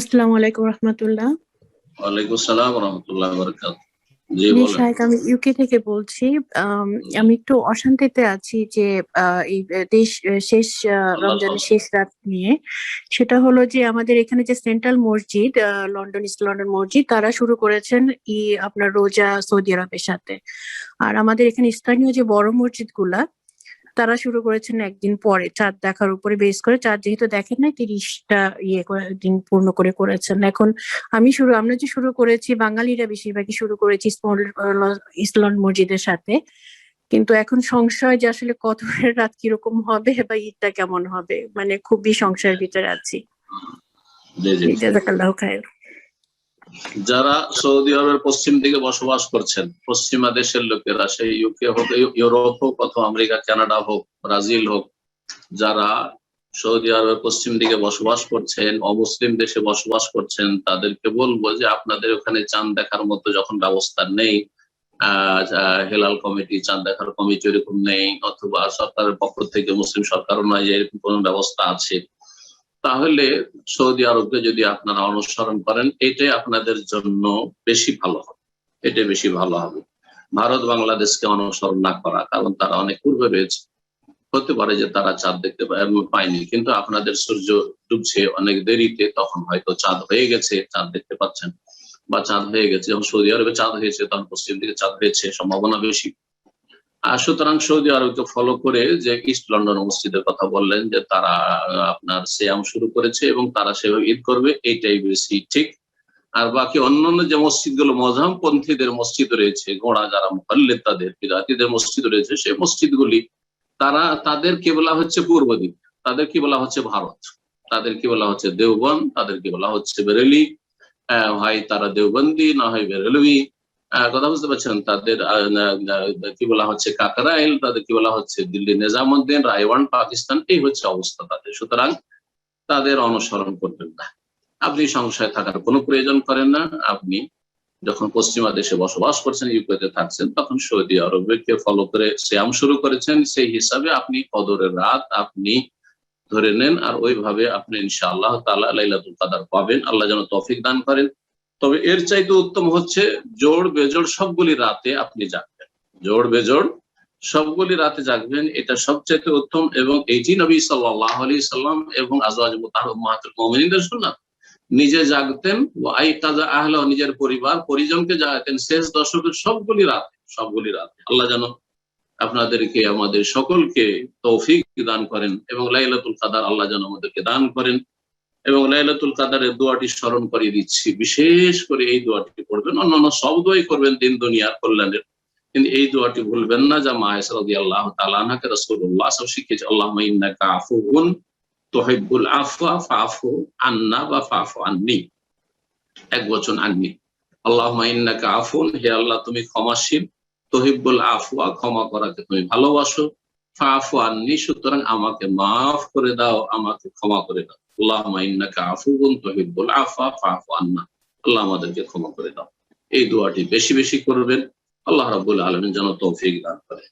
আসসালামু আলাইকুম রহমতুল্লাহ। ওয়ালাইকুম আসসালাম ওয়া রাহমাতুল্লাহি ওয়া বারাকাতুহু। জি জি বলেন। শাহেক, আমি ইউকে থেকে বলছি। জি, আমি একটু অশান্তিতে আছি যে এই দেশ শেষ আল্লাহর রমজানের ফজলে। শেষ রাত নিয়ে। সেটা হলো যে আমাদের এখানে যে সেন্ট্রাল মসজিদ, লন্ডন ইস্ট লন্ডন মসজিদ, তারা শুরু করেছেন আপনার রোজা সৌদি আরবের সাথে। আর আমাদের এখানে স্থানীয় যে বড় মসজিদ গুলা, তারা শুরু করেছেন একদিন পরে, চাঁদ দেখার উপরে বেস করে। চাঁদ যেহেতু দেখেন নাই, 30টা দিন পূর্ণ করে করেছেন। এখন আমরা যে শুরু করেছি, বাঙালিরা বেশিরভাগই শুরু করেছি ইসলাম মসজিদের সাথে। কিন্তু এখন সংশয় যে আসলে কদরের রাত কিরকম হবে বা ঈদটা কেমন হবে, মানে খুবই সংশয়ের ভিতরে আছি। জি, জি। জাযাকাল্লাহু খায়র। যারা সৌদি আরবের পশ্চিম দিকে বসবাস করছেন, পশ্চিমা দেশের লোকেরা, সেই ইউকে হোক, ইউরোপ হোক, অথবা আমেরিকা, কানাডা হোক, ব্রাজিল হোক, যারা সৌদি আরবের পশ্চিম দিকে বসবাস করছেন, অমুসলিম দেশে বসবাস করছেন, তাদেরকে বলবো যে আপনাদের ওখানে চাঁদ দেখার মতো যখন ব্যবস্থা নেই, হেলাল কমিটি, চাঁদ দেখার কমিটি এরকম নেই, অথবা সরকারের পক্ষ থেকে, মুসলিম সরকারও নয় যে এরকম কোন ব্যবস্থা আছে, তাহলে সৌদি আরবকে যদি আপনারা অনুসরণ করেন, এটাই আপনাদের জন্য বেশি ভালো হবে। এটা বেশি ভালো হবে ভারত বাংলাদেশকে অনুসরণ না করা, কারণ তারা অনেক পূর্বে রয়েছে। হতে পারে যে তারা চাঁদ দেখতে পায়নি, কিন্তু আপনাদের সূর্য ডুবছে অনেক দেরিতে, তখন হয়তো চাঁদ হয়ে গেছে, চাঁদ দেখতে পাচ্ছেন, বা চাঁদ হয়ে গেছে। যখন সৌদি আরবে চাঁদ হয়েছে, তখন পশ্চিম দিকে চাঁদ হয়েছে, সম্ভাবনা বেশি। আর সুতরাং সৌদি আরবকে ফলো করে, যে ইস্ট লন্ডন মসজিদের কথা বললেন, যে তারা আপনার সিয়াম শুরু করেছে এবং তারা সেভাবে ঈদ করবে, এইটাই বেশি ঠিক। আর বাকি অন্যান্য যে মসজিদগুলো, মযহাব পন্থীদের মসজিদ রয়েছে, গোঁড়া যারা মুকাল্লিদ, তাদের বিদআতীদের মসজিদ রয়েছে, সেই মসজিদগুলি তাদের কিবলা হচ্ছে পূর্ব দিক, তাদের কিবলা হচ্ছে ভারত, তাদের কিবলা হচ্ছে দেওবন্দ, তাদের কিবলা হচ্ছে বেরেলি। হয় তারা দেওবন্দি, না হয় বেরেলভি। কথা বুঝতে পারছেন? তাদের কি বলা হচ্ছে কাকরাইল, তাদের কি বলা হচ্ছে দিল্লি নিজামুদ্দিন, রায়ওয়ান, পাকিস্তান। এই হচ্ছে অবস্থা তাদের। সুতরাং তাদের অনুসরণ করবেন না, আপনি সংশয় থাকার কোনো প্রয়োজন করেন না। আপনি যখন পশ্চিমা দেশে বসবাস করছেন, ইউকেতে থাকছেন, তখন সৌদি আরবকে ফলো করে সিয়াম শুরু করেছেন, সেই হিসাবে আপনি কদরের রাত আপনি ধরে নেন, আর ওইভাবে আপনি ইনশাআল্লাহ তাআলা লাইলাতুল কদর পাবেন। আল্লাহ যেন তৌফিক দান করেন। তবে এর চাইতে উত্তম হচ্ছে জোড় বেজোড় সবগুলি রাতে আপনি জাগবেন, জোড় বেজোড় সবগুলি রাতে জাগবেন, এটা সবচেয়ে উত্তম। এবং এইটি নবী সাল্লাল্লাহু আলাইহি সাল্লাম এবং আজওয়াজ মুতাহহারাতুল মুমিনিনদের সুন্নাত। নিজে জাগতেন, ওয়াইকাযা আহলাহু, নিজের পরিবার পরিজনকে জাগাতেন শেষ দশকের সবগুলি রাতে, সবগুলি রাতে। আল্লাহ যেন আপনাদেরকে, আমাদের সকলকে তৌফিক দান করেন, এবং লাইলাতুল কদর আল্লাহ যেন আমাদেরকে দান করেন। এবং লাইলাতুল কদরের দোয়াটি স্মরণ করিয়ে দিচ্ছি, বিশেষ করে এই দোয়াটি পড়বেন। অন্যান্য সব দোয়াই করবেন দিন দুনিয়ার কল্যাণের, কিন্তু এই দোয়াটি ভুলবেন না, যা মা আয়েশা রাদিয়াল্লাহু তাআলা আনহাকে রাসূলুল্লাহ সাল্লাল্লাহু আলাইহি ওয়াসাল্লাম শিখিয়েছে। আল্লাহুম্মা ইন্নাকা আফুউন তুহিব্বুল আফওয়া ফাআফু আন্না বা ফাআফু আন্নি। এক বচন আন্নি। আল্লাহুম্মা ইন্নাকা আফুন, হে আল্লাহ তুমি ক্ষমাশীল, তুহিব্বুল আফওয়া, ক্ষমা করাকে তুমি ভালোবাসো, ফাআফু আন্নি, সুতরাং আমাকে মাফ করে দাও, আমাকে ক্ষমা করে দাও। আল্লাহুম্মা ইন্নাকা আফুউন তুহিব্বুল আফওয়া ফাআফু আন্না, আল্লাহ আমাদেরকে ক্ষমা করে দাও। এই দোয়াটি বেশি বেশি করবেন। আল্লাহ রাব্বুল আলামিন যেন তৌফিক দান করেন।